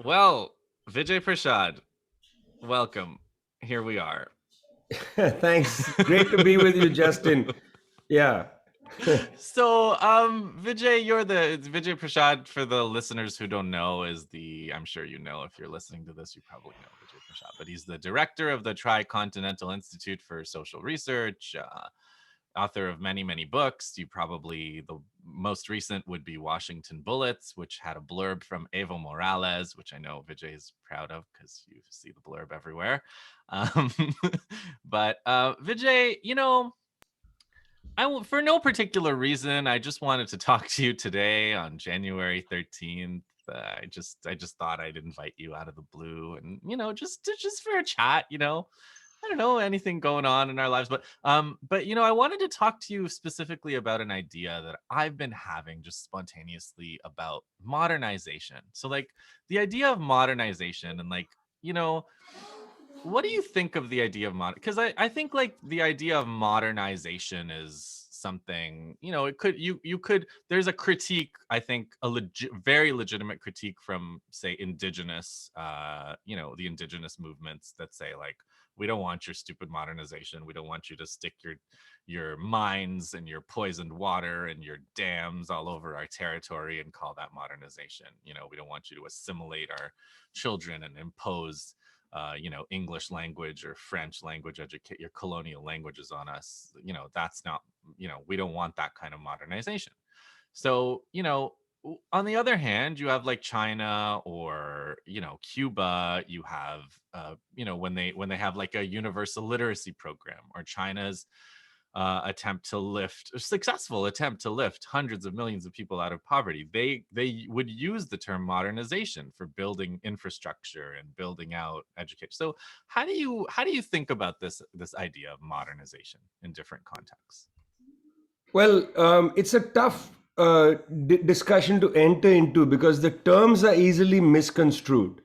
Well, Vijay Prashad, welcome. Here we are. Thanks. Great to be with you, Justin. Yeah. Vijay, you're the Vijay Prashad. For the listeners who don't know, is the I'm sure you know if you're listening to this, you probably know Vijay Prashad, but he's the director of the Tricontinental Institute for Social Research. Author of many, many books. You probably, the most recent would be Washington Bullets, which had a blurb from Evo Morales, which I know Vijay is proud of because you see the blurb everywhere. Um, but Vijay, for no particular reason, I just wanted to talk to you today on January 13th. I just thought I'd invite you out of the blue, and just for a chat. I don't know anything going on in our lives, but I wanted to talk to you specifically about an idea that I've been having just spontaneously about modernization. So like the idea of modernization and you know what do you think of the idea of modern? Because I think like the idea of modernization is something, it could you could there's a critique, I think very legitimate critique from say indigenous the indigenous movements that say like we don't want your stupid modernization. We don't want you to stick your mines and your poisoned water and your dams all over our territory and call that modernization. We don't want you to assimilate our children and impose English language or French language, educate your colonial languages on us. That's not, we don't want that kind of modernization. So, on the other hand, you have like China or, Cuba, you have, when they have like a universal literacy program, or China's successful attempt to lift hundreds of millions of people out of poverty. They would use the term modernization for building infrastructure and building out education. So how do you think about this idea of modernization in different contexts? Well, it's a tough discussion to enter into because the terms are easily misconstrued.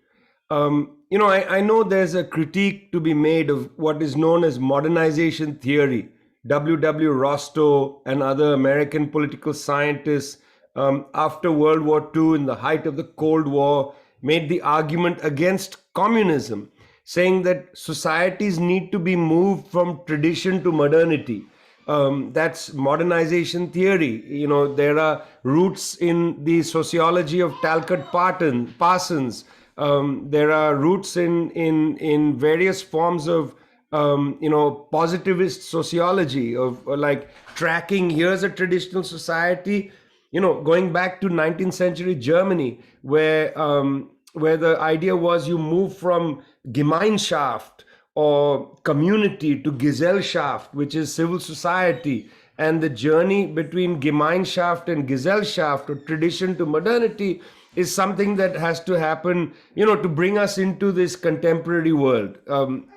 I know there's a critique to be made of what is known as modernization theory. W. Rostow and other American political scientists after World War II, in the height of the Cold War, made the argument against communism, saying that societies need to be moved from tradition to modernity. That's modernization theory. There are roots in the sociology of Parsons. There are roots in various forms of positivist sociology of like tracking. Here's a traditional society, going back to 19th century Germany, where the idea was you move from Gemeinschaft or community to Gesellschaft, which is civil society. And the journey between Gemeinschaft and Gesellschaft, or tradition to modernity, is something that has to happen, to bring us into this contemporary world,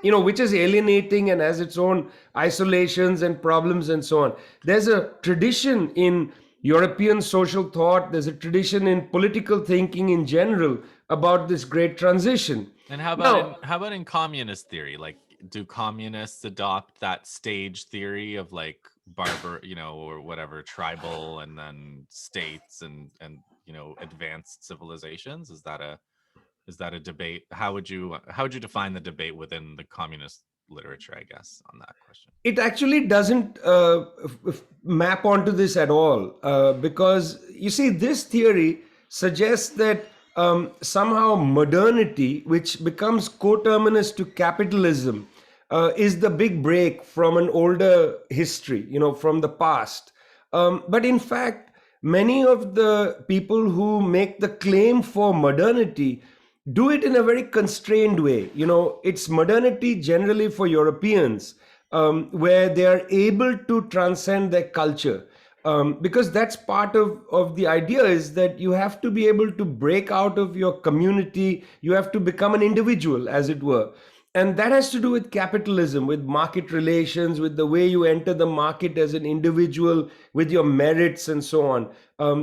which is alienating and has its own isolations and problems and so on. There's a tradition in European social thought, there's a tradition in political thinking in general about this great transition. And how about in Now, how about in communist theory? Like, do communists adopt that stage theory of like or whatever, tribal and then states and advanced civilizations? Is that a debate? How would you define the debate within the communist literature, I guess, on that question? it actually doesn't map onto this at all, because you see, this theory suggests that somehow modernity, which becomes coterminous to capitalism, is the big break from an older history, from the past. But in fact, many of the people who make the claim for modernity do it in a very constrained way. It's modernity generally for Europeans, where they are able to transcend their culture. Because that's part of the idea, is that you have to be able to break out of your community. You have to become an individual, as it were. And that has to do with capitalism, with market relations, with the way you enter the market as an individual, with your merits and so on.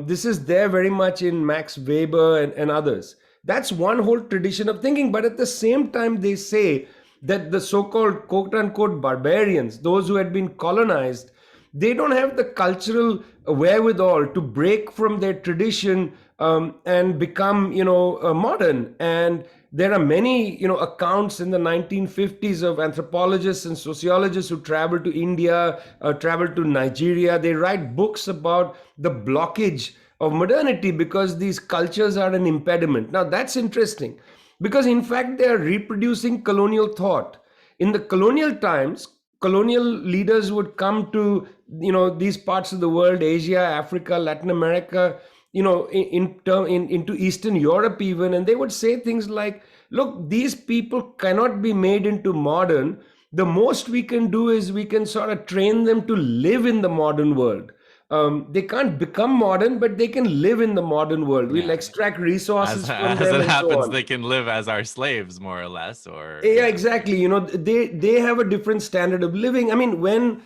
This is there very much in Max Weber and others. That's one whole tradition of thinking. But at the same time, they say that the so-called quote unquote barbarians, those who had been colonized, they don't have the cultural wherewithal to break from their tradition, and become, modern. And there are many, accounts in the 1950s of anthropologists and sociologists who traveled to India, traveled to Nigeria. They write books about the blockage of modernity because these cultures are an impediment. Now, that's interesting because, in fact, they are reproducing colonial thought. In the colonial times, colonial leaders would come to, these parts of the world, Asia, Africa, Latin America, into Eastern Europe even, and they would say things like, look, these people cannot be made into modern. The most we can do is we can sort of train them to live in the modern world. They can't become modern, but they can live in the modern world. We'll Yeah. extract As resources from as them it and so happens, on. they can live as our slaves, more or less, or Yeah, yeah, right. exactly. They have a different standard of living. I mean, when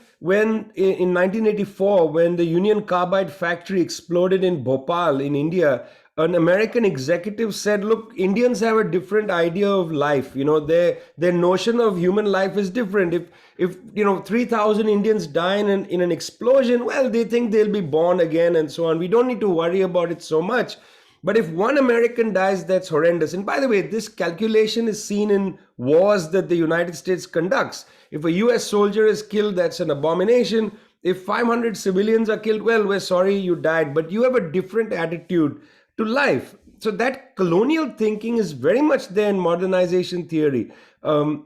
in 1984, when the Union Carbide factory exploded in Bhopal in India, an American executive said, "Look, Indians have a different idea of life. Their notion of human life is different. If 3,000 Indians die in an explosion, well, they think they'll be born again and so on. We don't need to worry about it so much." But if one American dies, that's horrendous. And by the way, this calculation is seen in wars that the United States conducts. If a US soldier is killed, that's an abomination. If 500 civilians are killed, well, we're sorry you died. But you have a different attitude to life. So that colonial thinking is very much there in modernization theory.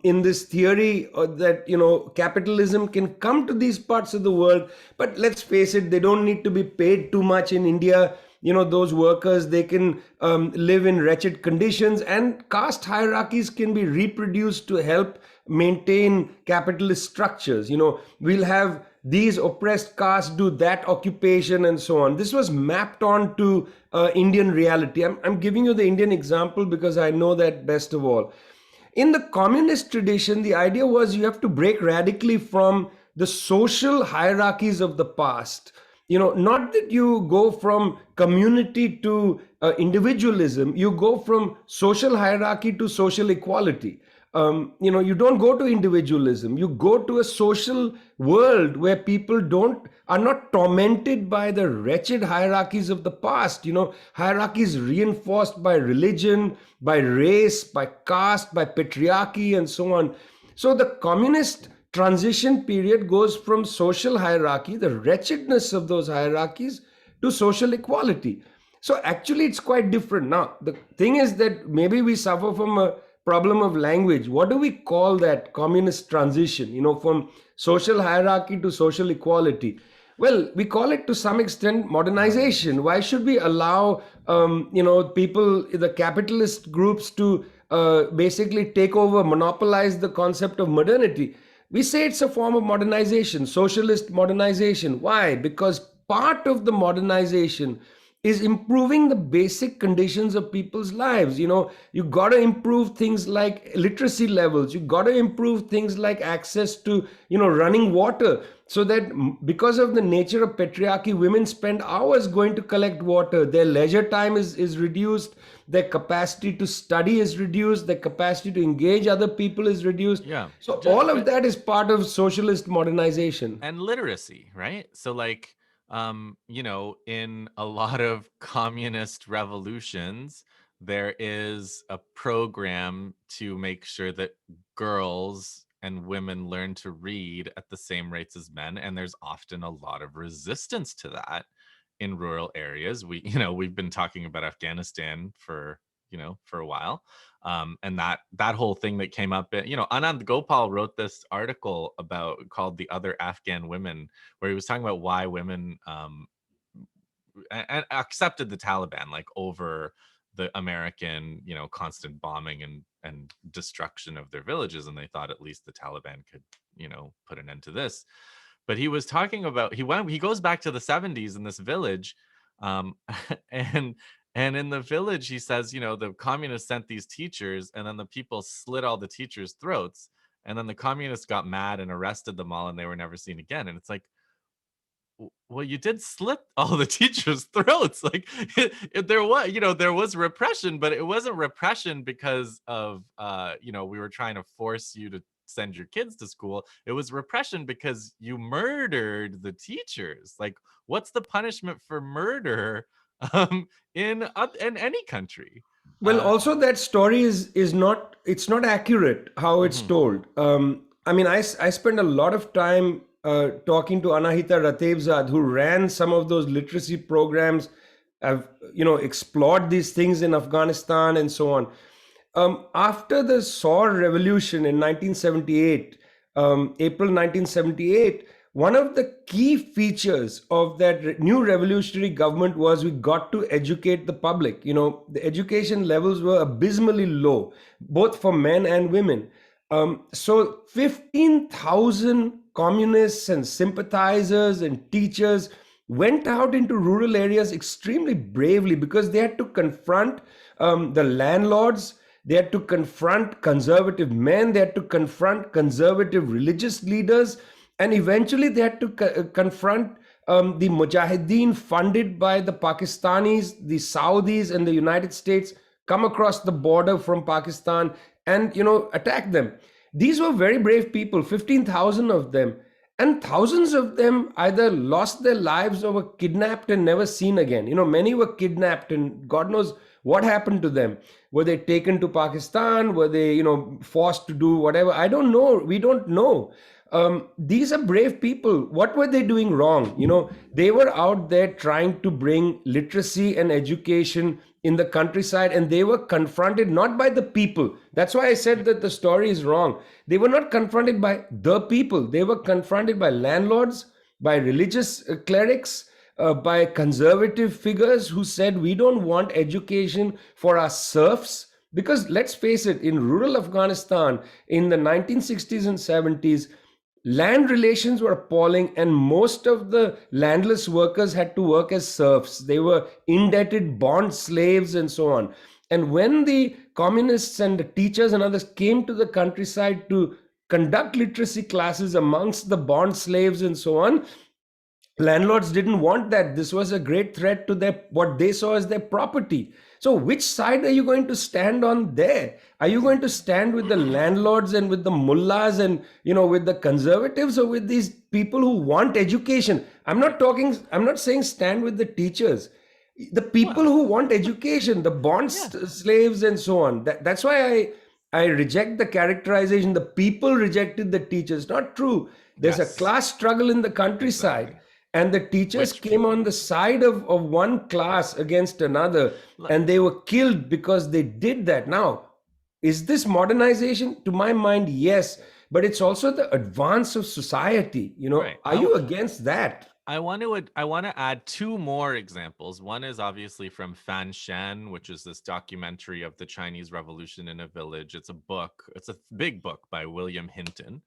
In this theory that capitalism can come to these parts of the world, but let's face it, they don't need to be paid too much in India. Those workers, they can live in wretched conditions, and caste hierarchies can be reproduced to help maintain capitalist structures. We'll have these oppressed castes do that occupation and so on. This was mapped on to Indian reality. I'm giving you the Indian example because I know that best of all. In the communist tradition, the idea was you have to break radically from the social hierarchies of the past. Not that you go from community to individualism, you go from social hierarchy to social equality. You don't go to individualism, you go to a social world where people don't are not tormented by the wretched hierarchies of the past. Hierarchies reinforced by religion, by race, by caste, by patriarchy, and so on. So the communist transition period goes from social hierarchy, the wretchedness of those hierarchies, to social equality. So actually, it's quite different. Now, the thing is that maybe we suffer from a problem of language. What do we call that communist transition, from social hierarchy to social equality? Well, we call it to some extent modernization. Why should we allow, people, the capitalist groups to basically take over, monopolize the concept of modernity? We say it's a form of modernization, socialist modernization. Why? Because part of the modernization is improving the basic conditions of people's lives. You got to improve things like literacy levels. You got to improve things like access to, running water, so that because of the nature of patriarchy, women spend hours going to collect water. Their leisure time is reduced. Their capacity to study is reduced. Their capacity to engage other people is reduced. Yeah. So all of But that is part of socialist modernization. and literacy, right? So like in a lot of communist revolutions, there is a program to make sure that girls and women learn to read at the same rates as men, and there's often a lot of resistance to that in rural areas. We've been talking about Afghanistan for a while, and that whole thing that came up. Anand Gopal wrote this article called "The Other Afghan Women," where he was talking about why women and accepted the Taliban like over the American, constant bombing and destruction of their villages, and they thought at least the Taliban could, put an end to this. But he was talking about he goes back to the 70s in this village, um, and in the village he says, the communists sent these teachers, and then the people slit all the teachers' throats, and then the communists got mad and arrested them all, and they were never seen again. And it's like, well, you did slit all the teachers' throats. Like there was repression, but it wasn't repression because of we were trying to force you send your kids to school. It was repression because you murdered the teachers. Like, what's the punishment for murder in any country? Well, also that story is not, it's not accurate how it's Mhm. told. I mean, I spent a lot of time talking to Anahita Ratevzad, who ran some of those literacy programs, have explored these things in Afghanistan and so on. After the Saur Revolution in 1978, April 1978, one of the key features of that new revolutionary government was we got to educate the public. The education levels were abysmally low, both for men and women. So 15,000 communists and sympathizers and teachers went out into rural areas extremely bravely because they had to confront the landlords, they had to confront conservative men, they had to confront conservative religious leaders, and eventually they had to confront the Mujahideen funded by the Pakistanis, the Saudis, and the United States come across the border from Pakistan and attack them. These were very brave people, 15,000 of them, and thousands of them either lost their lives or were kidnapped and never seen again. Many were kidnapped, and God knows what happened to them. Were they taken to Pakistan? Were they forced to do whatever? I don't know. We don't know. These are brave people. What were they doing wrong? They were out there trying to bring literacy and education in the countryside, and they were confronted not by the people. That's why I said that the story is wrong. They were not confronted by the people. They were confronted by landlords, by religious clerics, by conservative figures who said we don't want education for our serfs. Because let's face it, in rural Afghanistan in the 1960s and 70s, land relations were appalling, and most of the landless workers had to work as serfs. They were indebted bond slaves and so on. And when the communists and the teachers and others came to the countryside to conduct literacy classes amongst the bond slaves and so on, landlords didn't want that. This was a great threat to their, what they saw as their property. So which side are you going to stand on there? Are you going to stand with the landlords and with the mullahs and with the conservatives, or with these people who want education? I'm not saying stand with the teachers, the people Well, who want education, the bond yeah. slaves and so on. That's why I reject the characterization the people rejected the teachers. Not true. There's a Yes, class struggle in the countryside, exactly. and the teachers Which came on people? the side of one Yeah. class against another, Le- and they were killed because they did that. Now, is this modernization? To my mind, yes, but it's also the advance of society. Right. Are you against that? I want to add two more examples. One is obviously from Fan Shan, which is this documentary of the Chinese Revolution in a village. It's a book. It's a big book by William Hinton.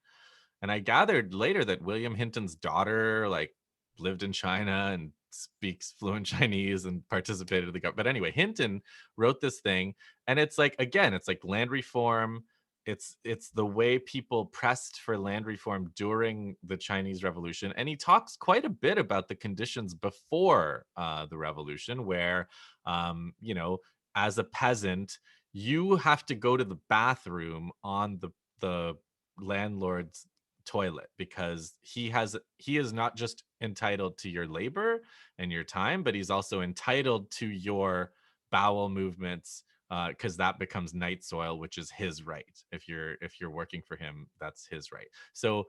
And I gathered later that William Hinton's daughter like lived in China and speaks fluent Chinese and participated in the government. But anyway, Hinton wrote this thing, and it's like, again, it's like land reform. It's the way people pressed for land reform during the Chinese Revolution, and he talks quite a bit about the conditions before the revolution, where as a peasant, you have to go to the bathroom on the landlord's toilet, because he is not just entitled to your labor and your time, but he's also entitled to your bowel movements, because that becomes night soil, which is his right. If you're working for him, that's his right. So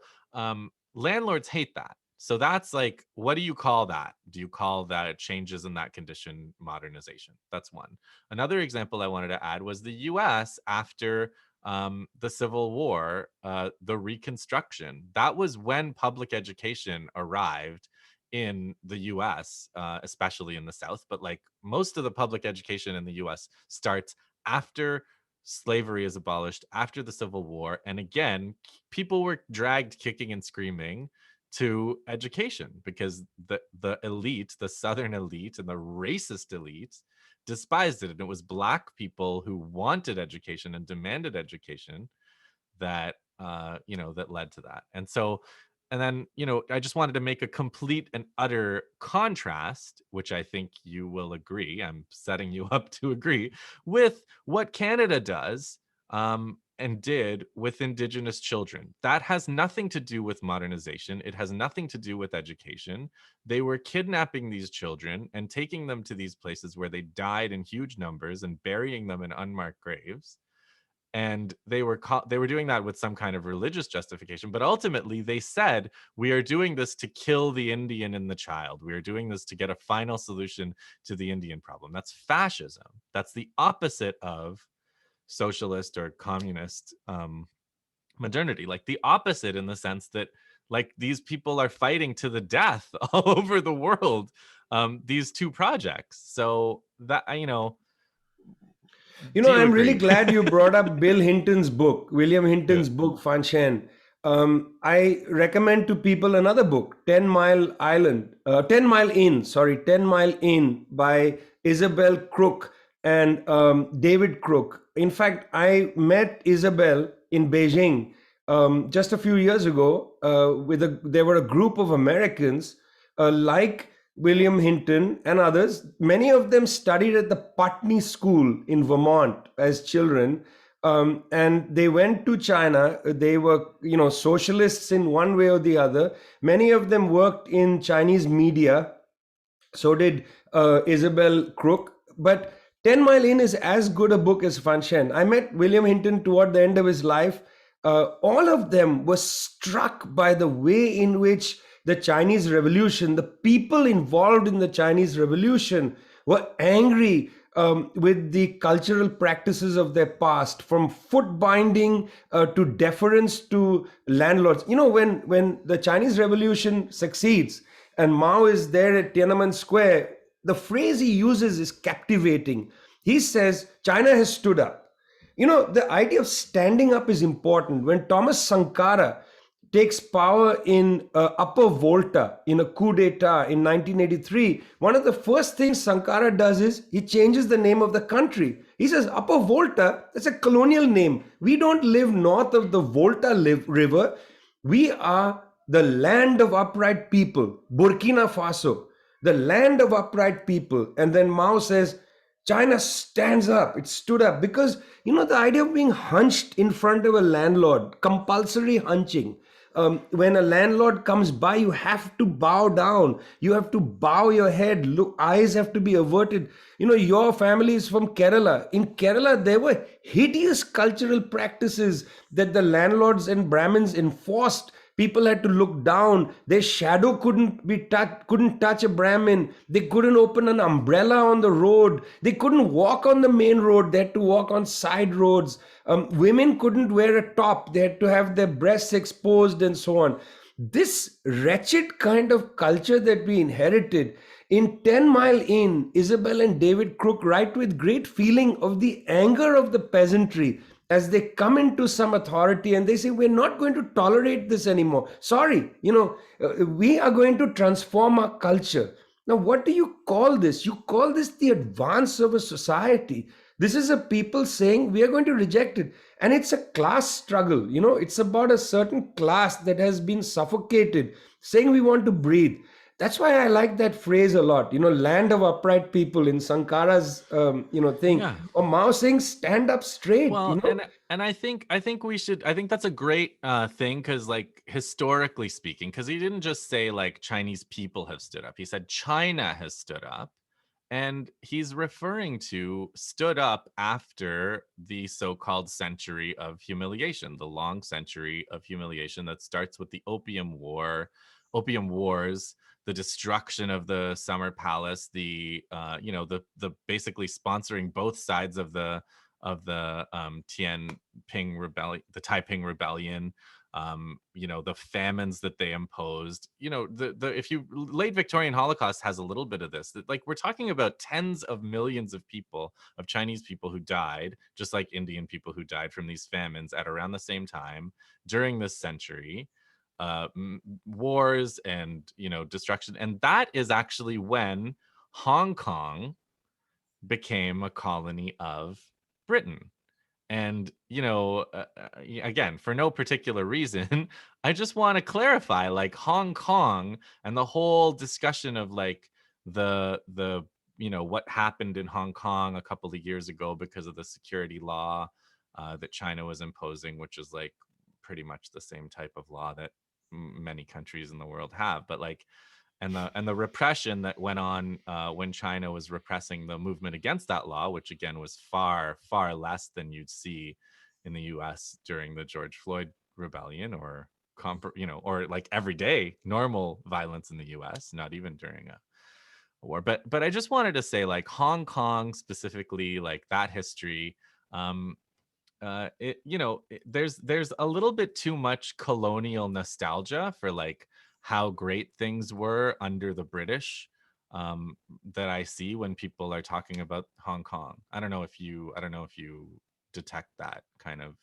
landlords hate that. So that's like, what do you call that? Do you call that changes in that condition modernization? That's one. Another example I wanted to add was the US after the Civil War, the Reconstruction. That was when public education arrived in the US, especially in the South. But like most of the public education in the US starts after slavery is abolished, after the Civil War. And again, people were dragged kicking and screaming to education because the elite, the Southern elite and the racist elite despised it. And it was Black people who wanted education and demanded education that that led to that. And so, and then I just wanted to make a complete and utter contrast, which I think you will agree, I'm setting you up to agree with what Canada does, and did with indigenous children. That has nothing to do with modernization. It has nothing to do with education. They were kidnapping these children and taking them to these places where they died in huge numbers and burying them in unmarked graves. And they were doing that with some kind of religious justification, but ultimately they said, we are doing this to kill the Indian and the child. We are doing this to get a final solution to the Indian problem. That's fascism. That's the opposite of socialist or communist modernity, like the opposite, in the sense that like these people are fighting to the death all over the world, these two projects. So that, You do know, you I'm really agree? glad you brought up Bill Hinton's book, William Yeah. Hinton's book, Fanshan. I recommend to people another book, 10 Mile Island, 10 Mile Inn, sorry, 10 Mile Inn by Isabel Crook and David Crook. In fact, I met Isabel in Beijing just a few years ago. There were a group of Americans like William Hinton and others. Many of them studied at the Putney School in Vermont as children. And they went to China. They were, socialists in one way or the other. Many of them worked in Chinese media. So did Isabel Crook. But 10 Mile Inn is as good a book as Fanshan. I met William Hinton toward the end of his life. All of them were struck by the way in which the Chinese Revolution, the people involved in the Chinese Revolution, were angry with the cultural practices of their past, from foot binding to deference to landlords. When the Chinese Revolution succeeds, and Mao is there at Tiananmen Square, the phrase he uses is captivating. He says, China has stood up. The idea of standing up is important. When Thomas Sankara takes power in Upper Volta in a coup d'etat in 1983, one of the first things Sankara does is he changes the name of the country. He says, Upper Volta, that's a colonial name. We don't live north of the Volta River. We are the land of upright people, Burkina Faso, the land of upright people. And then Mao says, China stands up. It stood up because, the idea of being hunched in front of a landlord, compulsory hunching. When a landlord comes by, you have to bow down. You have to bow your head. Look, eyes have to be averted. Your family is from Kerala. In Kerala, there were hideous cultural practices that the landlords and Brahmins enforced. People had to look down. Their shadow couldn't touch a Brahmin. They couldn't open an umbrella on the road. They couldn't walk on the main road. They had to walk on side roads. Women couldn't wear a top. They had to have their breasts exposed and so on. This wretched kind of culture that we inherited in 10 Mile Inn, Isabel and David Crook write with great feeling of the anger of the peasantry as they come into some authority and they say, we're not going to tolerate this anymore. Sorry, we are going to transform our culture. Now, what do you call this? You call this the advance of a society. This is a people saying we are going to reject it. And it's a class struggle. It's about a certain class that has been suffocated, saying we want to breathe. That's why I like that phrase a lot. Land of upright people in Sankara's, thing. Yeah. Or Mao saying, stand up straight. Well, and I think we should, I think that's a great thing, because like historically speaking, because he didn't just say like Chinese people have stood up. He said China has stood up. And he's referring to stood up after the so-called century of humiliation, the long century of humiliation that starts with the Opium Wars, the destruction of the Summer Palace, the basically sponsoring both sides of the Tianping rebellion, the Taiping rebellion, the famines that they imposed. The if you late Victorian Holocaust has a little bit of this. That, like, we're talking about tens of millions of people, of Chinese people who died, just like Indian people who died from these famines at around the same time during this century. Wars and destruction, and that is actually when Hong Kong became a colony of Britain. And, again, for no particular reason, I just want to clarify, like, Hong Kong and the whole discussion of like what happened in Hong Kong a couple of years ago because of the security law, that China was imposing, which is like pretty much the same type of law that many countries in the world have. But like, and the repression that went on when China was repressing the movement against that law, which again was far less than you'd see in the U.S. during the George Floyd rebellion, or or like everyday normal violence in the U.S., not even during a war. But I just wanted to say, like, Hong Kong specifically, like that history. Um, there's a little bit too much colonial nostalgia for like how great things were under the British, that I see when people are talking about Hong Kong. I don't know if you detect that kind of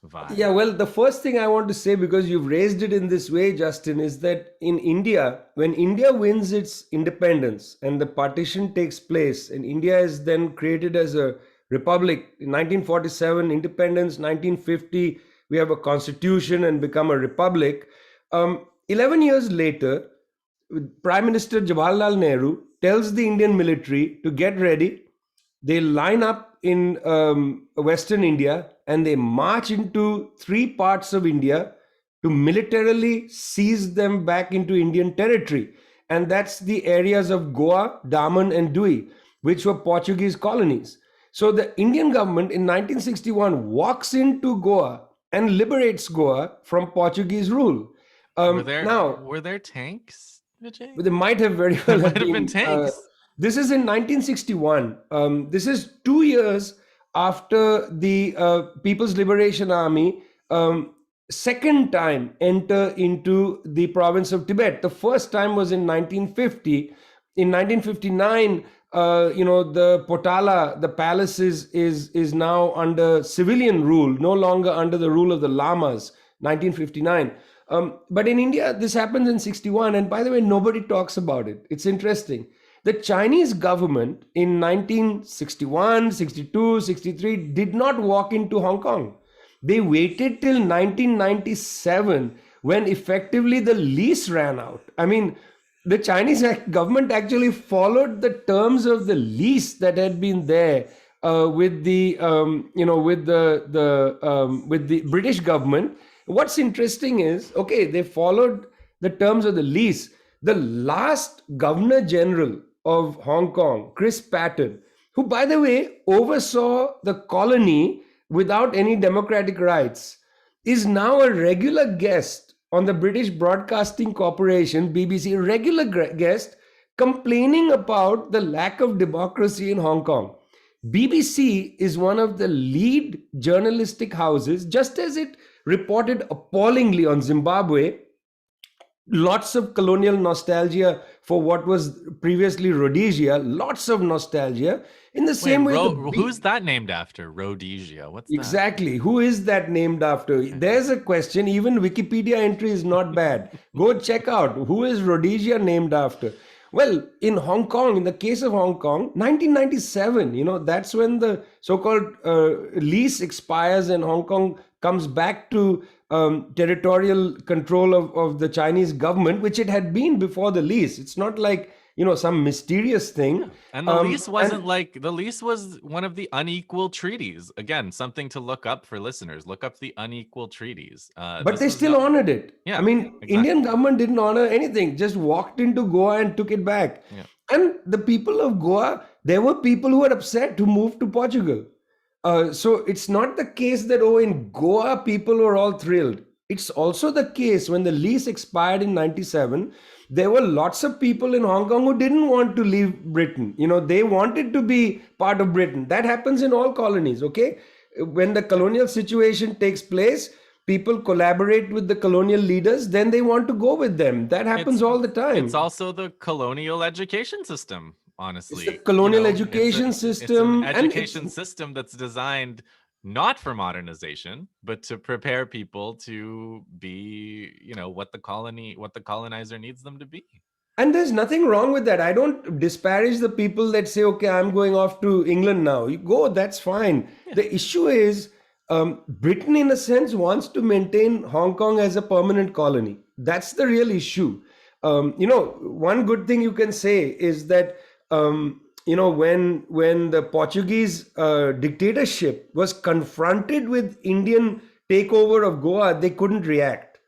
vibe. Yeah, well, the first thing I want to say, because you've raised it in this way, Justin, is that in India, when India wins its independence and the partition takes place, and India is then created as a republic in 1947, independence, 1950, we have a constitution and become a republic. 11 years later, Prime Minister Jawaharlal Nehru tells the Indian military to get ready. They line up in Western India and they march into three parts of India to militarily seize them back into Indian territory. And that's the areas of Goa, Daman, and Dui, which were Portuguese colonies. So the Indian government in 1961 walks into Goa and liberates Goa from Portuguese rule. Were there Now, were there tanks, Vijay? they might have very There well have might have been been. tanks. This is in 1961. This is 2 years after the People's Liberation Army second time enter into the province of Tibet. The first time was in 1950. In 1959, the Potala, the palace is now under civilian rule, no longer under the rule of the lamas. 1959. But in India, this happens in 61. And by the way, nobody talks about it. It's interesting. The Chinese government in 1961, 62, 63 did not walk into Hong Kong. They waited till 1997 when effectively the lease ran out. I mean, the Chinese government actually followed the terms of the lease that had been there with the with the British government. What's interesting is, okay, they followed the terms of the lease. The last Governor General of Hong Kong, Chris Patton, who, by the way, oversaw the colony without any democratic rights, is now a regular guest on the British Broadcasting Corporation, BBC, regular guest, complaining about the lack of democracy in Hong Kong. BBC is one of the lead journalistic houses, just as it reported appallingly on Zimbabwe. Lots of colonial nostalgia for what was previously Rhodesia, lots of nostalgia. In the Wait, same way, who's that named after? Rhodesia. What's that? exactly. Who is that named after? There's a question. Even Wikipedia entry is not bad. Go check out who is Rhodesia named after. Well, in Hong Kong, in the case of Hong Kong, 1997, that's when the so-called lease expires and Hong Kong comes back to territorial control of the Chinese government, which it had been before the lease. It's not like, some mysterious thing. Yeah. And the lease wasn't like, the lease was one of the unequal treaties. Again, something to look up for listeners. Look up the unequal treaties. But they still honored it. Yeah, I mean, exactly. Indian government didn't honor anything, just walked into Goa and took it back. Yeah. And the people of Goa, there were people who were upset who moved to Portugal. So it's not the case that, in Goa, people were all thrilled. It's also the case when the lease expired in 97, there were lots of people in Hong Kong who didn't want to leave Britain. They wanted to be part of Britain. That happens in all colonies, okay? When the colonial situation takes place, people collaborate with the colonial leaders, then they want to go with them. That happens all the time. It's also the colonial education system, honestly. It's the colonial education system. It's an education system that's designed not for modernization, but to prepare people to be, what the colonizer needs them to be. And there's nothing wrong with that. I don't disparage the people that say, okay, I'm going off to England now. You go, that's fine. Yeah. The issue is Britain, in a sense, wants to maintain Hong Kong as a permanent colony. That's the real issue. One good thing you can say is that when the Portuguese dictatorship was confronted with Indian takeover of Goa, they couldn't react.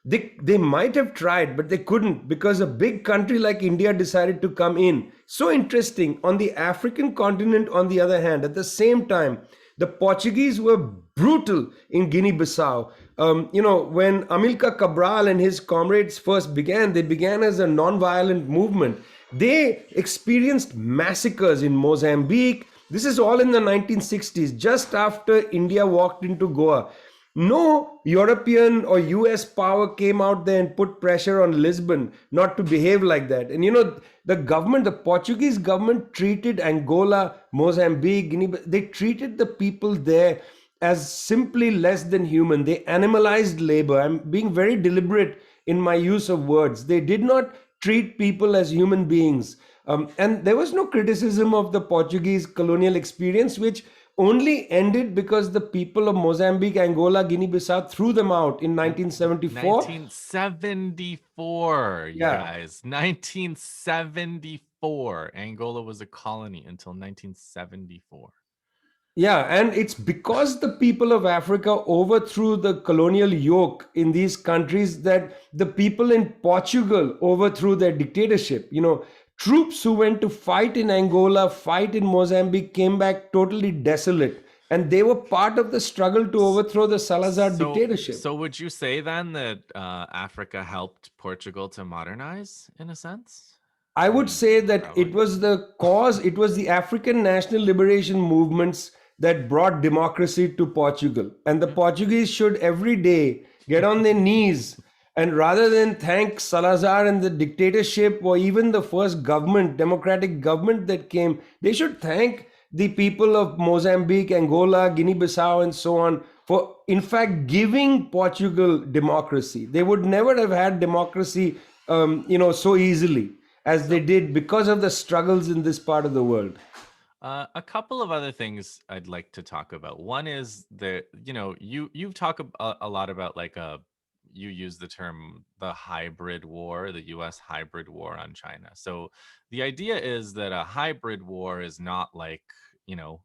They might have tried, but they couldn't, because a big country like India decided to come in. So interesting. On the African continent, on the other hand, at the same time, the Portuguese were brutal in Guinea-Bissau. When Amilcar Cabral and his comrades first began, they began as a non-violent movement. They experienced massacres in Mozambique. This is all in the 1960s, just after India walked into Goa. No European or US power came out there and put pressure on Lisbon not to behave like that. And the government, the Portuguese government, treated Angola, Mozambique, Guinea, they treated the people there as simply less than human. They animalized labor. I'm being very deliberate in my use of words. They did not treat people as human beings. And there was no criticism of the Portuguese colonial experience, which only ended because the people of Mozambique, Angola, Guinea-Bissau threw them out in 1974. 1974, you Yeah. guys. 1974. Angola was a colony until 1974. Yeah, and it's because the people of Africa overthrew the colonial yoke in these countries that the people in Portugal overthrew their dictatorship. Troops who went to fight in Angola, fight in Mozambique, came back totally desolate. And they were part of the struggle to overthrow the Salazar dictatorship. So would you say then that Africa helped Portugal to modernize in a sense? I I would mean, say that it probably. was the cause, it was the African national liberation movements that brought democracy to Portugal. And the Hmm. Portuguese should every day get on their knees, and rather than thank Salazar and the dictatorship or even the first government, democratic government that came, they should thank the people of Mozambique, Angola, Guinea Bissau, and so on for, in fact, giving Portugal democracy. They would never have had democracy, so easily as they So did because of the struggles in this part of the world. a couple of other things I'd like to talk about. One is that you've talked a lot about like you use the term the hybrid war, the U.S. hybrid war on China. So the idea is that a hybrid war is not like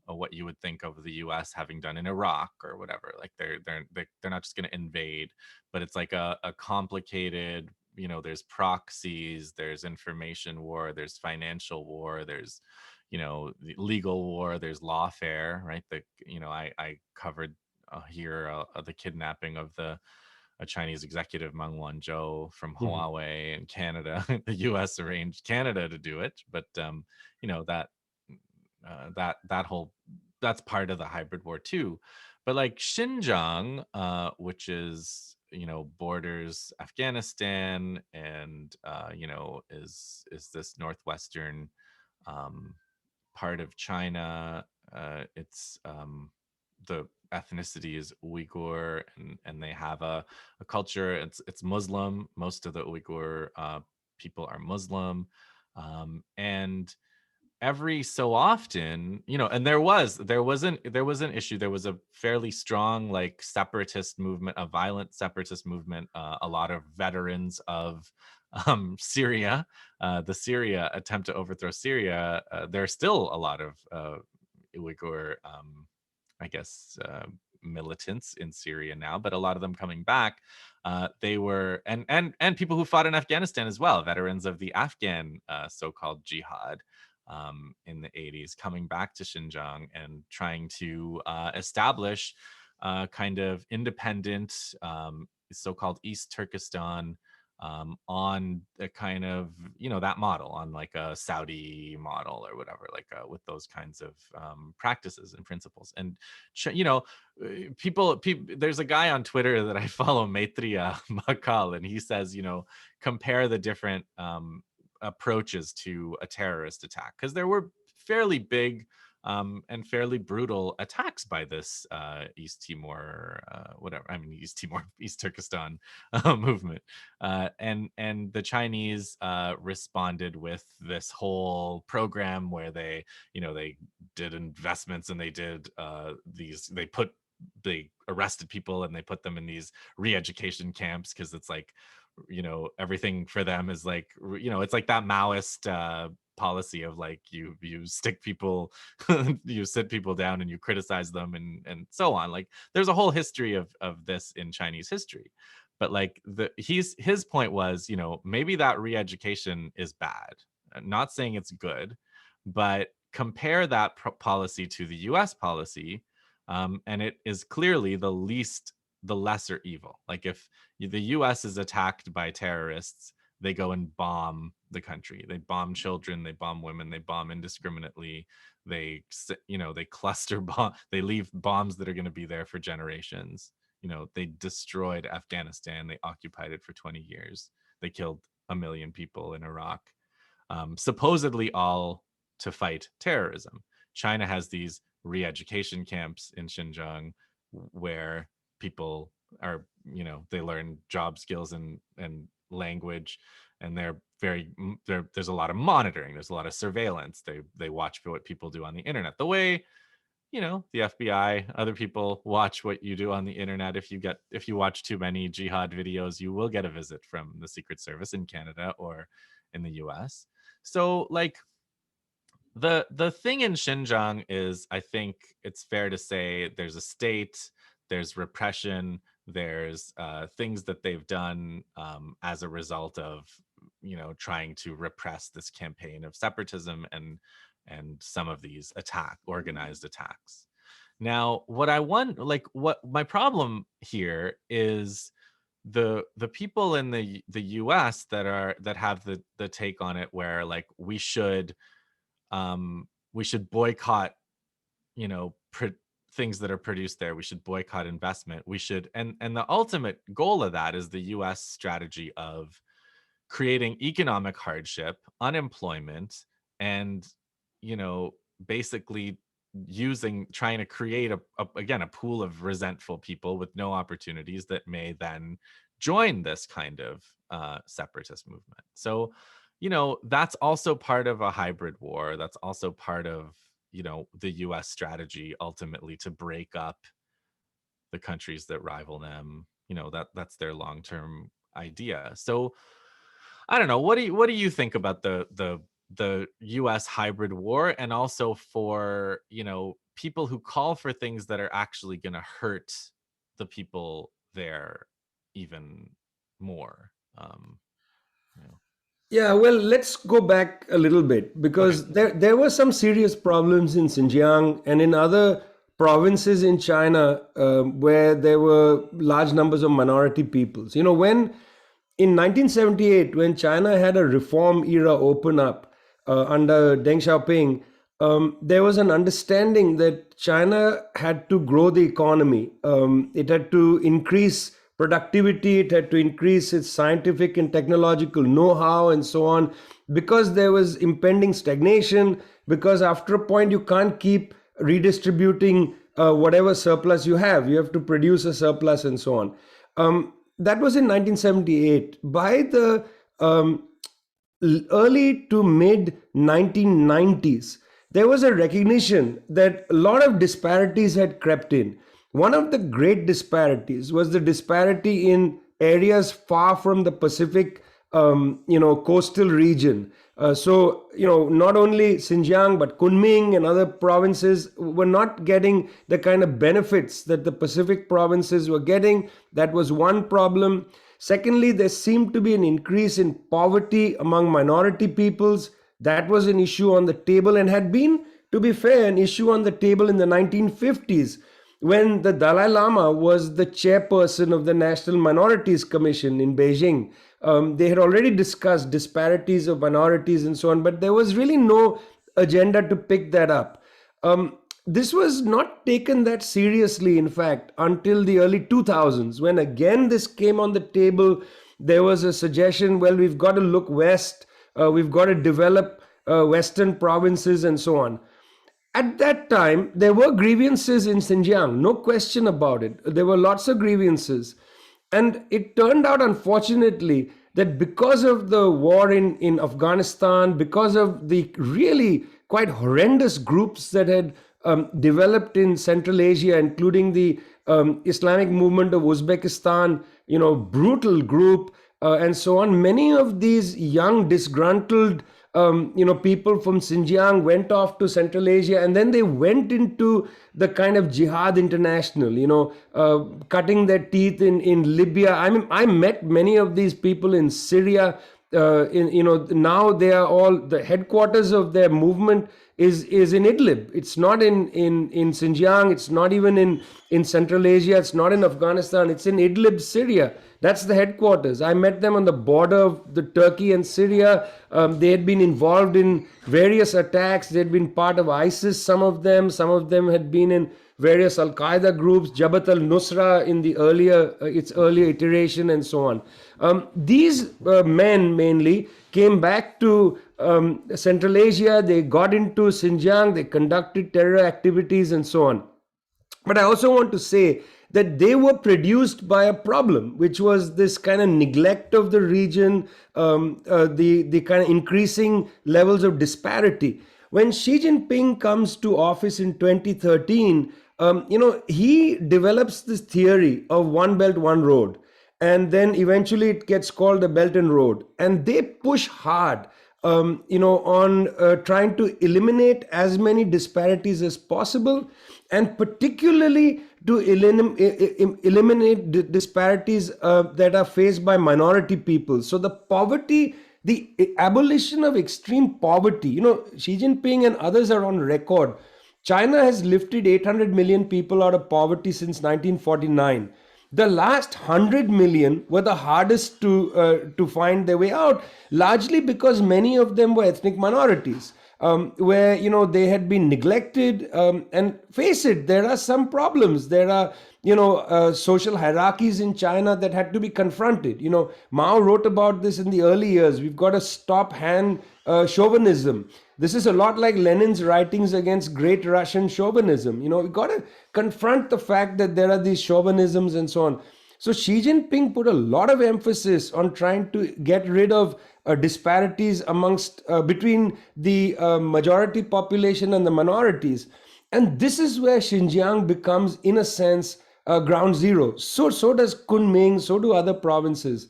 what you would think of the U.S. having done in Iraq or whatever. Like they're not just going to invade, but it's like a complicated. There's proxies, there's information war, there's financial war, there's the legal war, there's lawfare, right? I covered here the kidnapping of the a Chinese executive, Meng Wanzhou, from Mhm. Huawei in Canada. The U.S. arranged Canada to do it, but that that whole that's part of the hybrid war too. But like Xinjiang, which is borders Afghanistan and is this northwestern um, part of China. It's the ethnicity is Uyghur, and they have a culture. It's Muslim. Most of the Uyghur people are Muslim, and every so often, and there was an issue. There was a fairly strong like separatist movement, a violent separatist movement. A lot of veterans of Syria, the Syria attempt to overthrow Syria. There's still a lot of Uyghur, I guess, militants in Syria now, but a lot of them coming back. They were and people who fought in Afghanistan as well, veterans of the Afghan so-called jihad in the 80s, coming back to Xinjiang and trying to establish kind of independent, so-called East Turkestan, on a kind of that model, on like a Saudi model or whatever, like with those kinds of practices and principles. And people, there's a guy on Twitter that I follow, Maitreya Makal, and he says, compare the different approaches to a terrorist attack, because there were fairly big and fairly brutal attacks by this East Timor, whatever. I mean, East Timor, East Turkestan movement, and the Chinese responded with this whole program where they did investments, and they did they arrested people and they put them in these re-education camps, because it's like everything for them is like, it's like that Maoist policy of like you stick people, you sit people down and you criticize them and so on. Like there's a whole history of this in Chinese history. But like his point was, maybe that re-education is bad. I'm not saying it's good, but compare that policy to the US policy, and it is clearly the lesser evil. Like if the US is attacked by terrorists, they go and bomb the country. They bomb children, they bomb women, they bomb indiscriminately. They cluster bomb, they leave bombs that are going to be there for generations. They destroyed Afghanistan, they occupied it for 20 years. They killed 1 million people in Iraq, supposedly all to fight terrorism. China has these re-education camps in Xinjiang where people are, they learn job skills and language, and there's a lot of monitoring, there's a lot of surveillance. They watch for what people do on the internet, the way the FBI, other people watch what you do on the internet. If you watch too many jihad videos, you will get a visit from the Secret Service in Canada or in the US. So like the thing in Xinjiang is, I think it's fair to say, there's a state, there's repression, there's things that they've done as a result of trying to repress this campaign of separatism and some of these organized attacks. Now, what my problem here is the people in the US that have the take on it, where like we should boycott, things that are produced there. We should boycott investment. We should, and the ultimate goal of that is the US strategy of creating economic hardship, unemployment, and basically trying to create a pool of resentful people with no opportunities that may then join this kind of separatist movement. So that's also part of a hybrid war. That's also part of the US strategy ultimately to break up the countries that rival them. That's their long-term idea. So I don't know. What do you think about the US hybrid war, and also for, people who call for things that are actually going to hurt the people there even more? You know. Yeah, well, let's go back a little bit, Okay. because there were some serious problems in Xinjiang and in other provinces in China, where there were large numbers of minority peoples. When in 1978, when China had a reform era open up under Deng Xiaoping, there was an understanding that China had to grow the economy. It had to increase productivity, it had to increase its scientific and technological know-how and so on, because there was impending stagnation, because after a point you can't keep redistributing whatever surplus you have. You have to produce a surplus and so on. That was in 1978. By the early to mid 1990s, there was a recognition that a lot of disparities had crept in. One of the great disparities was the disparity in areas far from the Pacific, coastal region. Not only Xinjiang, but Kunming and other provinces were not getting the kind of benefits that the Pacific provinces were getting. That was one problem. Secondly, there seemed to be an increase in poverty among minority peoples. That was an issue on the table, and had been, to be fair, an issue on the table in the 1950s, when the Dalai Lama was the chairperson of the National Minorities Commission in Beijing. They had already discussed disparities of minorities and so on, but there was really no agenda to pick that up. This was not taken that seriously, in fact, until the early 2000s, when again this came on the table. There was a suggestion, well, we've got to look west, we've got to develop western provinces and so on. At that time, there were grievances in Xinjiang, no question about it. There were lots of grievances. And it turned out, unfortunately, that because of the war in Afghanistan, because of the really quite horrendous groups that had developed in Central Asia, including the Islamic movement of Uzbekistan, brutal group, and so on. Many of these young, disgruntled, people from Xinjiang went off to Central Asia, and then they went into the kind of Jihad International, cutting their teeth in Libya. I mean, I met many of these people in Syria. Now they are all, the headquarters of their movement is in Idlib. It's not in Xinjiang. It's not even in Central Asia. It's not in Afghanistan. It's in Idlib, Syria. That's the headquarters. I met them on the border of the Turkey and Syria. They had been involved in various attacks. They had been part of ISIS. Some of them had been in various Al Qaeda groups, Jabhat al Nusra in the its earlier iteration, and so on. These men mainly came back to Central Asia. They got into Xinjiang. They conducted terror activities and so on. But I also want to say that they were produced by a problem, which was this kind of neglect of the region, the kind of increasing levels of disparity. When Xi Jinping comes to office in 2013, he develops this theory of one belt, one road, and then eventually it gets called the Belt and Road, and they push hard on trying to eliminate as many disparities as possible, and particularly to eliminate disparities that are faced by minority people. So the poverty, the abolition of extreme poverty. Xi Jinping and others are on record. China has lifted 800 million people out of poverty since 1949. The last 100 million were the hardest to find their way out, largely because many of them were ethnic minorities, where they had been neglected. And face it, there are some problems. There are social hierarchies in China that had to be confronted. Mao wrote about this in the early years. We've got to stop Han chauvinism. This is a lot like Lenin's writings against Great Russian chauvinism. We've got to confront the fact that there are these chauvinisms and so on. So Xi Jinping put a lot of emphasis on trying to get rid of disparities between the majority population and the minorities. And this is where Xinjiang becomes, in a sense, ground zero. So does Kunming, so do other provinces.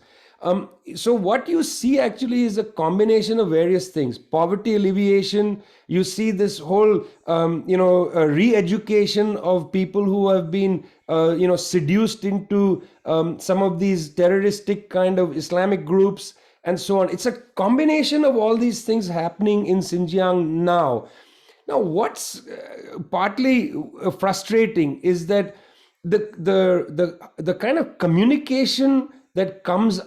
So what you see actually is a combination of various things. Poverty alleviation. You see this whole, re-education of people who have been, seduced into some of these terroristic kind of Islamic groups and so on. It's a combination of all these things happening in Xinjiang now. Now, what's partly frustrating is that the kind of communication that comes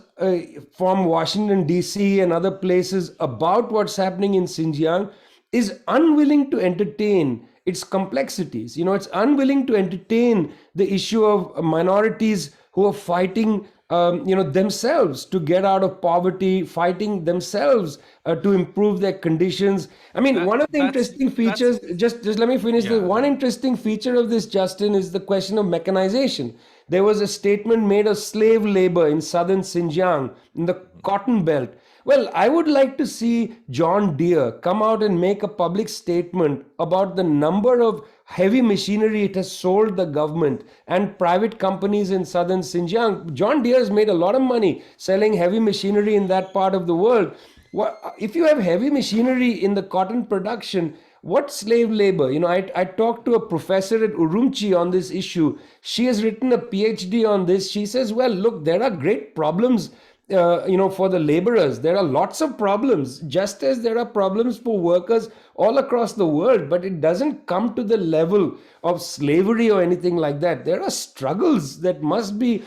from Washington, D.C. and other places about what's happening in Xinjiang is unwilling to entertain its complexities. It's unwilling to entertain the issue of minorities who are fighting themselves to get out of poverty, fighting themselves to improve their conditions. I mean, one of the interesting features, just let me finish. The one interesting feature of this, Justin, is the question of mechanization. There was a statement made of slave labor in southern Xinjiang, in the cotton belt. Well, I would like to see John Deere come out and make a public statement about the number of heavy machinery it has sold the government and private companies in southern Xinjiang. John Deere has made a lot of money selling heavy machinery in that part of the world. If you have heavy machinery in the cotton production, what slave labor? I talked to a professor at Urumqi on this issue. She has written a PhD on this. She says, well, look, there are great problems for the laborers. There are lots of problems, just as there are problems for workers all across the world, but it doesn't come to the level of slavery or anything like that. There are struggles that must be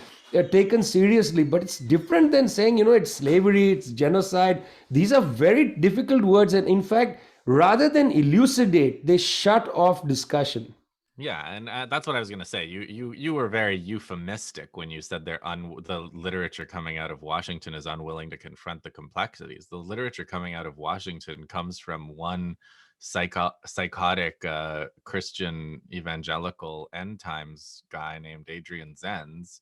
taken seriously, but it's different than saying, it's slavery, it's genocide. These are very difficult words, and in fact, rather than elucidate, they shut off discussion. Yeah, and that's what I was going to say. You were very euphemistic when you said the literature coming out of Washington is unwilling to confront the complexities. The literature coming out of Washington comes from one psychotic Christian evangelical end times guy named Adrian Zenz,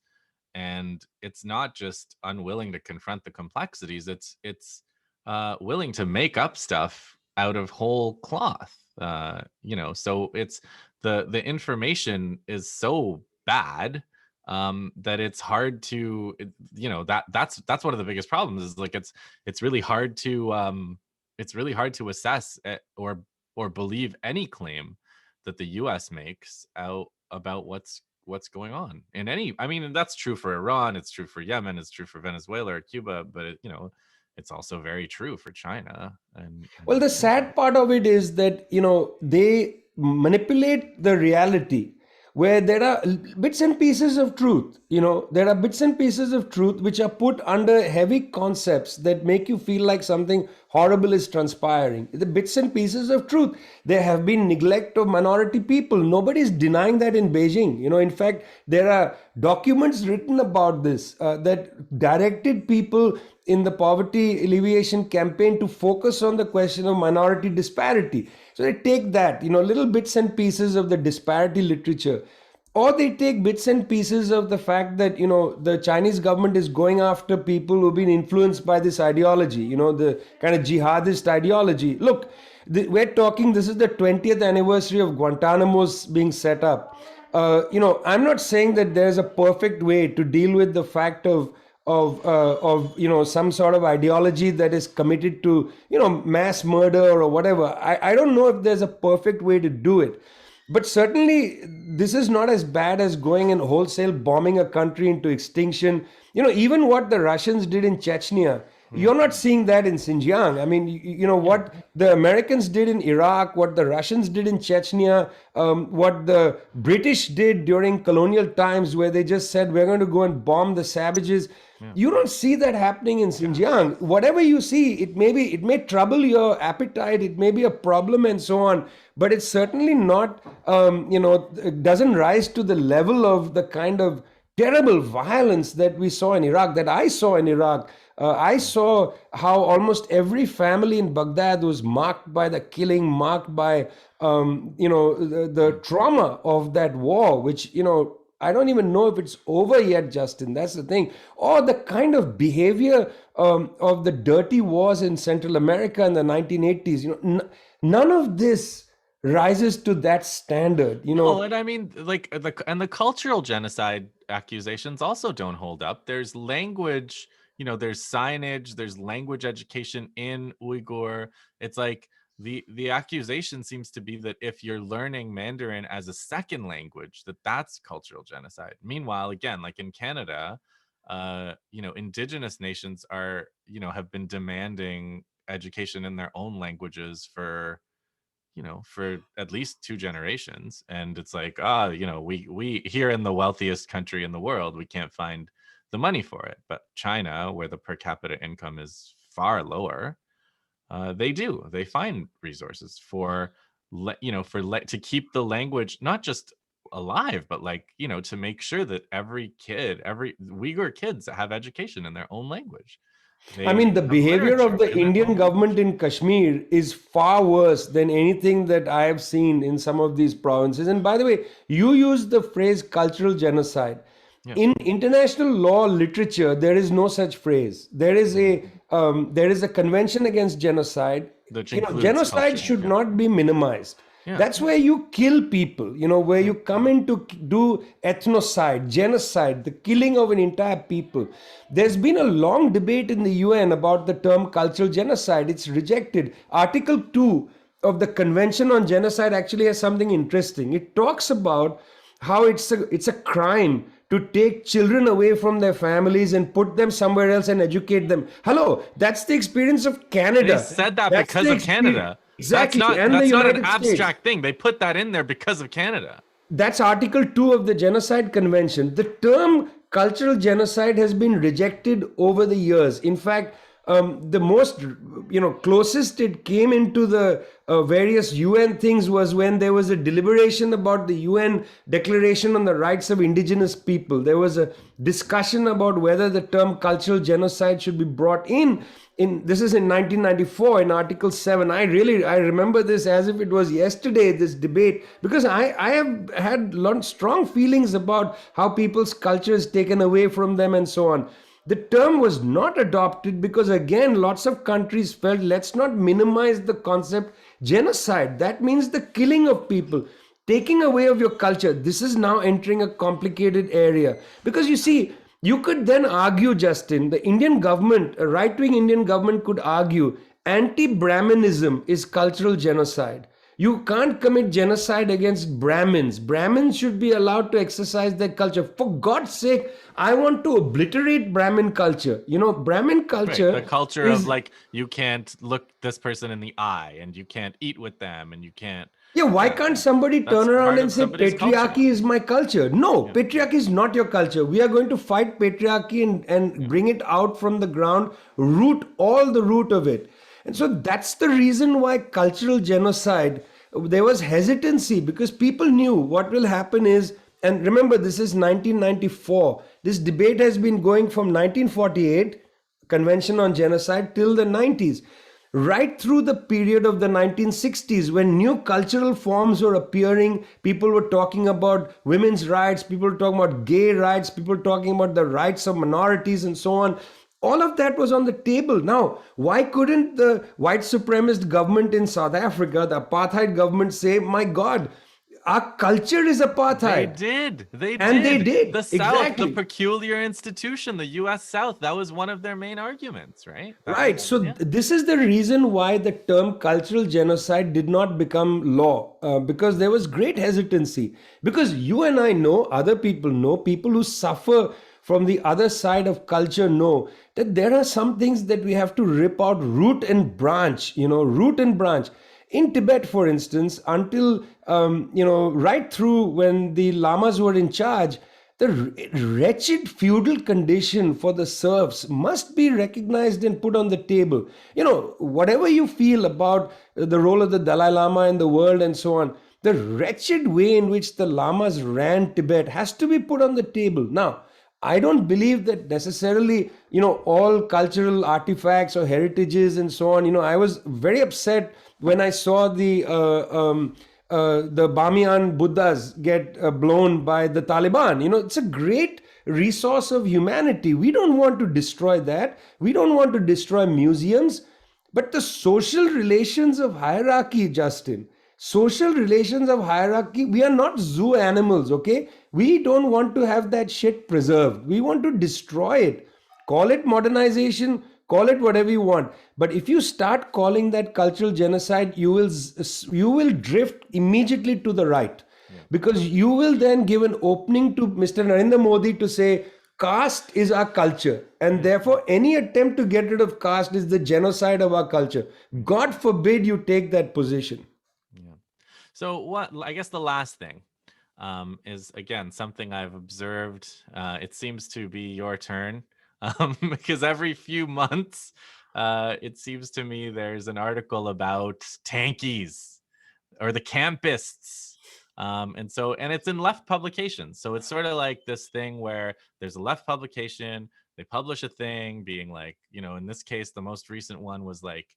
and it's not just unwilling to confront the complexities. It's willing to make up stuff out of whole cloth. So it's the information is so bad that it's hard to, that's one of the biggest problems, is like it's really hard to assess, or believe any claim that the US makes out about what's going on in any, I mean, and that's true for Iran, it's true for Yemen, it's true for Venezuela or Cuba, but it's also very true for China Well, and the India. sad part of it is that, they manipulate the reality where there are bits and pieces of truth. There are bits and pieces of truth which are put under heavy concepts that make you feel like something horrible is transpiring. The bits and pieces of truth. There have been neglect of minority people. Nobody is denying that in Beijing. In fact, there are documents written about this that directed people in the poverty alleviation campaign to focus on the question of minority disparity. So they take that, little bits and pieces of the disparity literature, or they take bits and pieces of the fact that, the Chinese government is going after people who've been influenced by this ideology, the kind of jihadist ideology. Look, we're talking, this is the 20th anniversary of Guantanamo's being set up. I'm not saying that there's a perfect way to deal with the fact of some sort of ideology that is committed to mass murder or whatever. I don't know if there's a perfect way to do it, but certainly this is not as bad as going and wholesale bombing a country into extinction. Even what the Russians did in Chechnya, Yeah. you're not seeing that in Xinjiang. I mean, Yeah. what the Americans did in Iraq, what the Russians did in Chechnya, what the British did during colonial times, where they just said, we're going to go and bomb the savages. Yeah. You don't see that happening in Yeah. Xinjiang. Whatever you see, it may trouble your appetite, it may be a problem and so on, but it's certainly not, it doesn't rise to the level of the kind of terrible violence that we saw in Iraq, that I saw in Iraq. I saw how almost every family in Baghdad was marked by the killing, marked by, the trauma of that war, which, I don't even know if it's over yet, Justin. That's the thing. Or the kind of behavior of the dirty wars in Central America in the 1980s. None of this rises to that standard. No, and I mean, like the cultural genocide accusations also don't hold up. There's language, there's signage, there's language education in Uyghur. It's like the accusation seems to be that if you're learning Mandarin as a second language, that's cultural genocide. Meanwhile, again, like in Canada, indigenous nations have been demanding education in their own languages for at least two generations, and it's like, we here in the wealthiest country in the world, we can't find the money for it, but China, where the per capita income is far lower, they find resources to keep the language not just alive, but to make sure that every Uyghur kids have education in their own language, I they mean, the have behavior of literature the in their Indian own language. government in Kashmir is far worse than anything that I have seen in some of these provinces. And by the way, you use the phrase cultural genocide. Yeah. In international law literature, there is no such phrase. There is a convention against genocide. Which includes Genocide culture. should Yeah. not be minimized. Yeah. That's where you kill people, where Yeah. you come in to do ethnocide, genocide, the killing of an entire people. There's been a long debate in the UN about the term cultural genocide. It's rejected. Article 2 of the Convention on Genocide actually has something interesting. It talks about how it's a crime to take children away from their families and put them somewhere else and educate them. Hello, that's the experience of They Canada. said that That's because the of experience. Canada. Exactly, and the That's not an United States. abstract thing. They put that in there because of Canada. That's Article 2 of the Genocide Convention. The term cultural genocide has been rejected over the years. In fact, the most, closest it came into the various UN things was when there was a deliberation about the UN Declaration on the Rights of Indigenous People. There was a discussion about whether the term cultural genocide should be brought in. This is in 1994 in Article 7. I remember this as if it was yesterday, this debate, because I have had strong feelings about how people's culture is taken away from them and so on. The term was not adopted because, again, lots of countries felt, let's not minimize the concept genocide. That means the killing of people. taking away of your culture, this is now entering a complicated area. Because you see, you could then argue, Justin, the Indian government, a right-wing Indian government could argue anti-Brahminism is cultural genocide. You can't commit genocide against Brahmins. Brahmins should be allowed to exercise their culture. For God's sake, I want to obliterate Brahmin culture. Brahmin Right. The culture culture of is. like you can't look this person in the eye and you can't eat with them and you can't, Yeah, why yeah, can't somebody that's turn around part and of say somebody's culture. patriarchy is my culture? No, Yeah. patriarchy is not your culture. We are going to fight patriarchy and Yeah. bring it out from the ground, root all the root of it. And so that's the reason why cultural genocide, there was hesitancy because people knew what will happen is, and remember, this is 1994. This debate has been going from 1948, Convention on Genocide, till the 90s, right through the period of the 1960s when new cultural forms were appearing. People were talking about women's rights, people were talking about gay rights, people were talking about the rights of minorities and so on. All of that was on the table. Now, why couldn't the white supremacist government in South Africa, the apartheid government, say, my God, our culture is They apartheid? did. They And they did. did, The South, the exactly. peculiar institution, the US South, that was one of their main arguments, right? That Right. was, So yeah. this is the reason why the term cultural genocide did not become law, because there was great hesitancy. Because you and I know, other people know, people who suffer from the other side of culture know that there are some things that we have to rip out root and branch, root and branch. In Tibet, for instance, until, right through when the lamas were in charge, the wretched feudal condition for the serfs must be recognized and put on the table. Whatever you feel about the role of the Dalai Lama in the world and so on, the wretched way in which the lamas ran Tibet has to be put on the table. Now, I don't believe that necessarily, all cultural artifacts or heritages and so on. I was very upset when I saw the Bamiyan Buddhas get blown by the Taliban. It's a great resource of humanity. We don't want to destroy that. We don't want to destroy museums. But the social relations of hierarchy, Justin, social relations of hierarchy, we are not zoo animals, okay? We don't want to have that shit preserved. We want to destroy it. Call it modernization, call it whatever you want. But if you start calling that cultural genocide, you will drift immediately to the right, Yeah. because you will then give an opening to Mr. Narendra Modi to say caste is our culture, and Yeah. therefore any attempt to get rid of caste is the genocide of our culture. God forbid you take that position. Yeah. So what I guess the last thing is again something I've observed. It seems to be your turn because every few months, it seems to me there's an article about tankies or the campists. And it's in left publications. So it's sort of like this thing where there's a left publication, they publish a thing being like, in this case, the most recent one was like,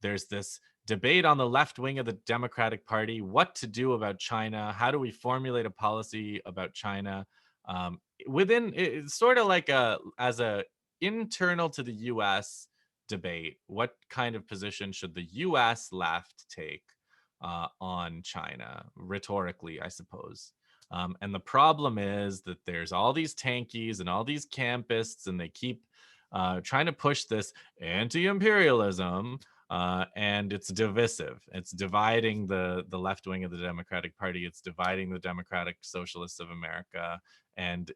there's this debate on the left wing of the Democratic Party, what to do about China, how do we formulate a policy about China, within it's sort of like as a internal to the US debate, what kind of position should the US left take on China, rhetorically, I suppose. And the problem is that there's all these tankies and all these campists, and they keep trying to push this anti-imperialism, and it's divisive. It's dividing the left wing of the Democratic Party. It's dividing the Democratic Socialists of America. And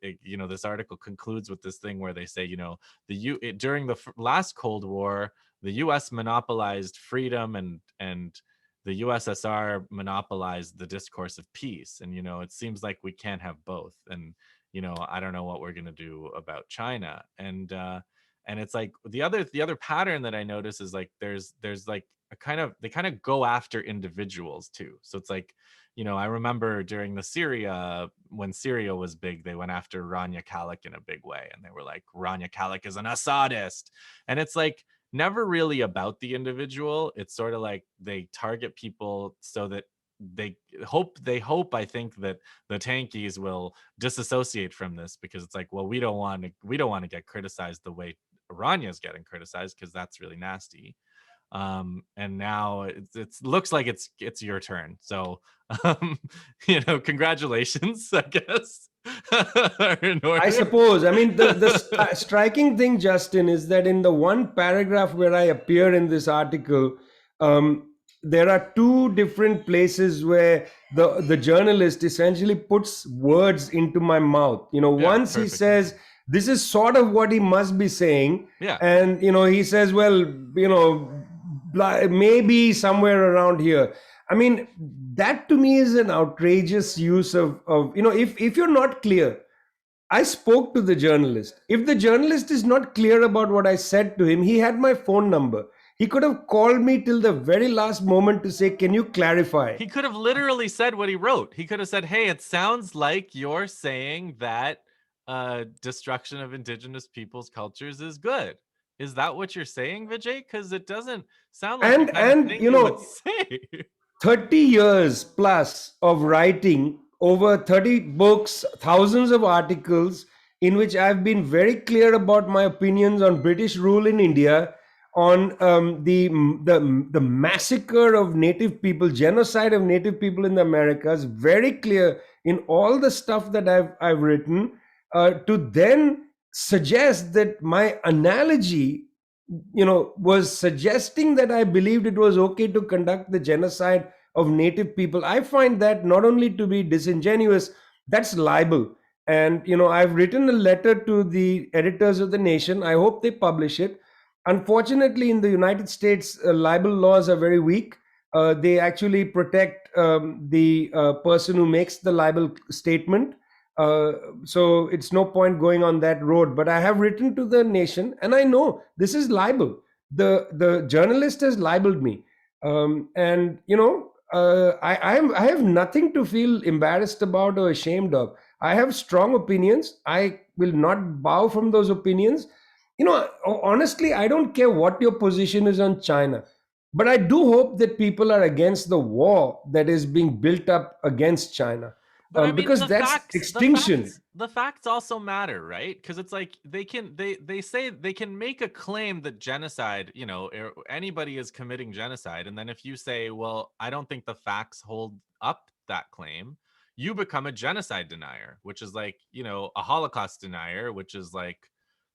this article concludes with this thing where they say, during the last Cold War, the U.S. monopolized freedom and the USSR monopolized the discourse of peace. And, it seems like we can't have both. And, I don't know what we're going to do about China. And it's like the other pattern that I notice is like there's like they kind of go after individuals too. So it's like, I remember during the Syria, when Syria was big, they went after Rania Khalek in a big way. And they were like, Rania Khalek is an Assadist. And it's like, never really about the individual. It's sort of like they target people so that they hope I think that the tankies will disassociate from this, because it's like, well, we don't want to get criticized the way Irania's getting criticized, because that's really nasty. And now it's looks like it's your turn. So, congratulations, I guess. In I order. suppose. I mean, the striking thing, Justin, is that in the one paragraph where I appear in this article, there are two different places where the journalist essentially puts words into my mouth. Yeah, Once he perfect. says this is sort of what he must be saying, Yeah. and he says, well, maybe somewhere around here. I mean, that to me is an outrageous use of if you're not clear. I spoke to the journalist. If the journalist is not clear about what I said to him, he had my phone number. He could have called me till the very last moment to say, can you clarify? He could have literally said what he wrote. He could have said, "Hey, it sounds like you're saying that destruction of indigenous peoples' cultures is good. Is that what you're saying, Vijay? Because it doesn't sound like the kind of And thing you would say." 30 years plus of writing, over 30 books, thousands of articles, in which I've been very clear about my opinions on British rule in India, on the massacre of native people, genocide of native people in the Americas, very clear in all the stuff that I've written. To then suggest that my analogy was suggesting that I believed it was okay to conduct the genocide of native people. I find that not only to be disingenuous, that's libel. And I've written a letter to the editors of the Nation. I hope they publish it. Unfortunately, in the United States, libel laws are very weak. They actually protect the person who makes the libel statement. uh, so it's no point going on that road. But I have written to the Nation, and I know this is libel. The journalist has libeled me, and I have nothing to feel embarrassed about or ashamed of. I have strong opinions. I will not bow from those opinions. Honestly, I don't care what your position is on China, but I do hope that people are against the war that is being built up against China, But I mean, because that's extinction. the facts also matter, right? Because it's like they say they can make a claim that genocide, anybody is committing genocide, and then if you say, well, I don't think the facts hold up that claim, you become a genocide denier, which is like, a Holocaust denier, which is like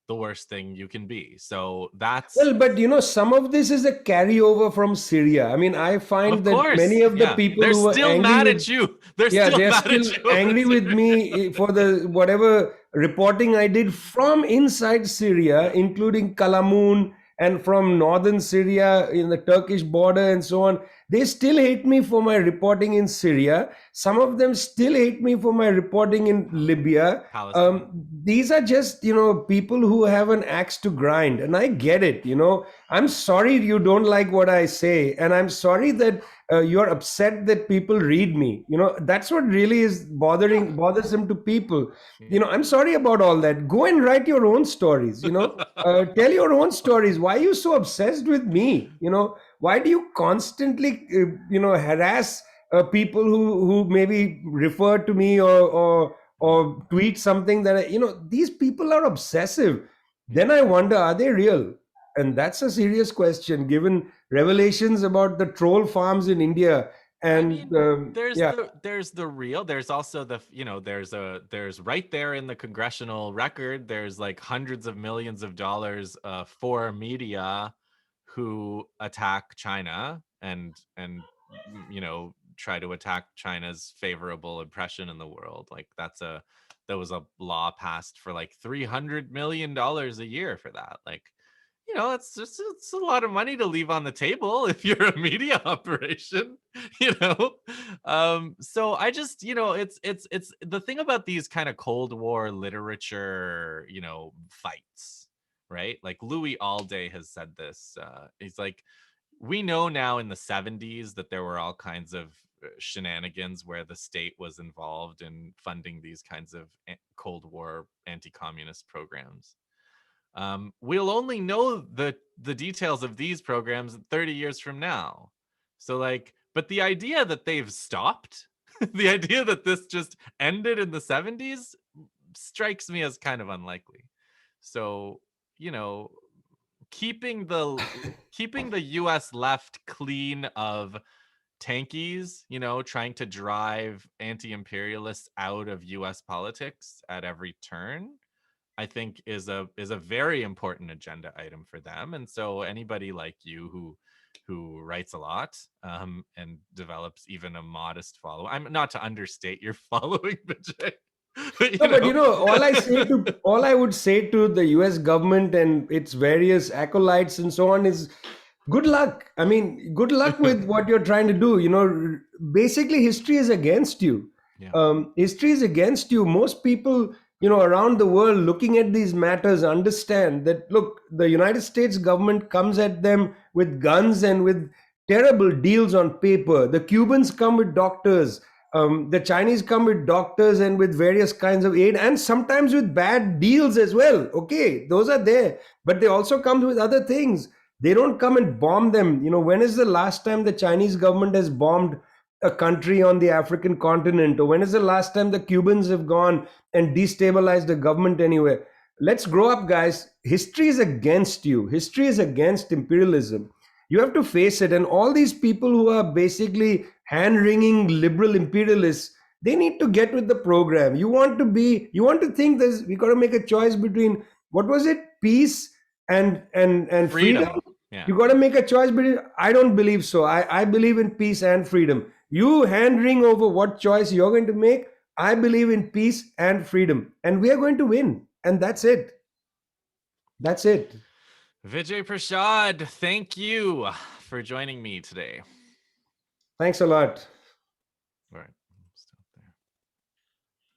the worst thing you can be. So that's, Well, but some of this is a carryover from Syria. I mean, I of find that course, many of the yeah, people they're who were still angry mad with, at you. They're yeah, still they're mad at still you over angry with Syria. me for the whatever reporting I did from inside Syria, Yeah. including Kalamun, and from northern Syria in the Turkish border and so on. They still hate me for my reporting in Syria. Some of them still hate me for my reporting in Libya. Palestine. These are just people who have an axe to grind, and I get it. I'm sorry you don't like what I say, and I'm sorry that you're upset that people read me. That's what really is Yeah. bothersome to people. Yeah. I'm sorry about all that. Go and write your own stories. Tell your own stories. Why are you so obsessed with me? Why do you constantly harass people who maybe refer to me, or tweet something that these people are obsessive. Yeah. Then I wonder, are they real? And that's a serious question given revelations about the troll farms in India. I And mean, there's yeah. the real, there's also there's right there in the congressional record, there's like hundreds of millions of dollars for media who attack China and try to attack China's favorable impression in the world. Like there was a law passed for like $300 million a year for that. Like, it's a lot of money to leave on the table if you're a media operation. you know so I just, it's the thing about these kind of Cold War literature, fights, right? Like Louis Alday has said this. He's like, we know now in the 70s that there were all kinds of shenanigans where the state was involved in funding these kinds of Cold War anti-communist programs. We'll only know the details of these programs 30 years from now. So like, but the idea that they've stopped, the idea that this just ended in the 70s strikes me as kind of unlikely. So, you know, keeping the US left clean of Tankies, trying to drive anti-imperialists out of US politics at every turn, I think is a very important agenda item for them. And so anybody like you who writes a lot, and develops even a modest follow. I'm not to understate your following, Vijay, but No, but all I would say to the US government and its various acolytes and so on is good luck. I mean, good luck with what you're trying to do. Basically, history is against you. yeah. History is against you. Most people, around the world looking at these matters understand that, look, the United States government comes at them with guns and with terrible deals on paper. The Cubans come with doctors. The Chinese come with doctors and with various kinds of aid, and sometimes with bad deals as well. Okay, those are there, but they also come with other things. They don't come and bomb them. When is the last time the Chinese government has bombed a country on the African continent? Or when is the last time the Cubans have gone and destabilized a government anywhere? Let's grow up, guys. History is against you. History is against imperialism. You have to face it. And all these people who are basically hand wringing liberal imperialists, they need to get with the program. You want to think there's, we got to make a choice between, what was it, peace and freedom. Freedom. Yeah. You got to make a choice between. I don't believe so. I believe in peace and freedom. You hand wring over what choice you're going to make. I believe in peace and freedom, and we are going to win. And that's it. That's it. Vijay Prashad, thank you for joining me today. Thanks a lot.